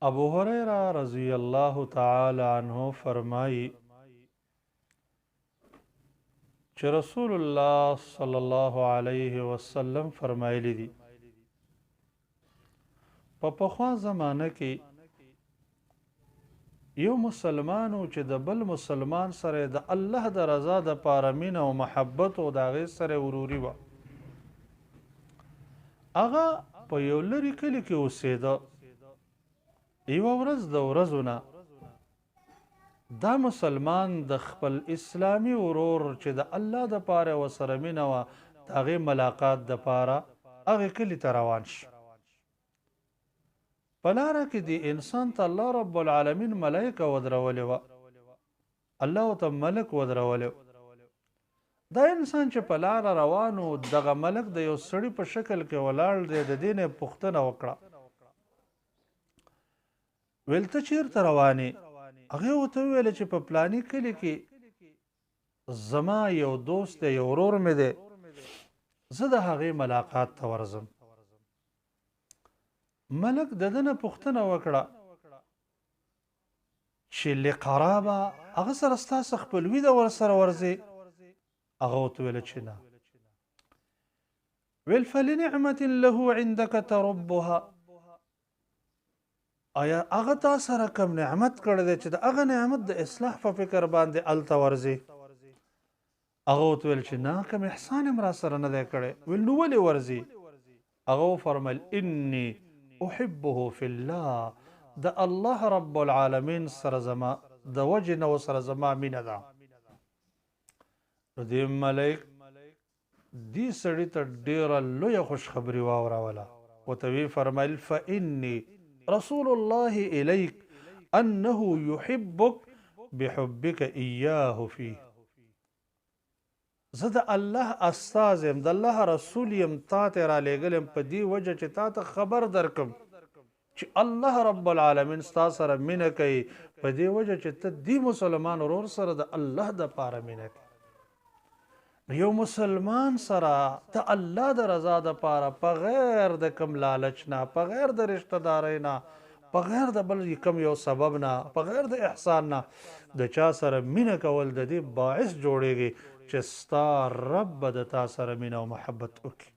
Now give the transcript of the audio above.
ابو هریرہ رضی اللہ تعالی عنہ فرمائی چې رسول الله صلی الله علیه وسلم فرمایلی دي په پخوا زمانه کې یو مسلمانو چې د بل مسلمان سره د الله د رضا د پاره مینه او محبت او د هغې سره وروري وه هغه په یو لرې کلي کې اوسېده یوه ورځ د ورځو نه دا مسلمان د خپل اسلامي ورور چې د الله د پاره ورسره مینه وه د هغې ملاقات د پاره هغې کلي ته روان شو په لاره کې د انسان ته الله رب العالمین ملایکه ودرولې وه الله ورته ملک ودرولی دا انسان چې په لاره روان و دغه ملک د یو سړي په شکل کې ولاړ دی د دې نه یې پوښتنه وکړه ویل ته چېرته روانې هغې ورته وویله چې په پلاني کلي کې زما یو دوست دی یو ورور مې دی زه د هغې ملاقات ته ورځم ملک د ده نه پوښتنه وکړه چې لقرابه هغه سره ستاسو خپلوي ده ورسره ورځې هغه ورته ویله چې نه ویل فلنعمة له عندك تربها آیا هغه تا سره کوم نعمت کړی دی چې د هغه نعمت د اصلاح په فکر باندې هلته ورځې هغه ورته ویل چې نه کوم احسان یې را سره نه دی کړی ویل نو ولې ورځې هغه وفرمیل انی احبه فی الله د الله رب العالمین سره زما د وجې نه ورسره زما مینه ده نو دې ملک دې سړي ته ډېره لویه خوشخبري واوروله ورته ویې فرمیل فانی رسول الله الیک انه یحبک بحبک ایاه فیه زه د الله استاذ یم د الله رسول یم تا ته رالیږلی یم په دې وجه چې تا ته خبر درکړم چې الله رب العالمین ستا سره مینه کوي په دې وجه چې ته دې مسلمان ورور سره د الله دپاره مینه کوي یو مسلمان سره د الله د رضا دپاره په غیر د کوم لالچ نه په غیر د رشته دارۍ نه په غیر د بل کوم یو سبب نه په غیر د احسان نه د چا سره مینه کول د دې باعث جوړیږي چې ستا رب به د تا سره مینه او محبت وکړي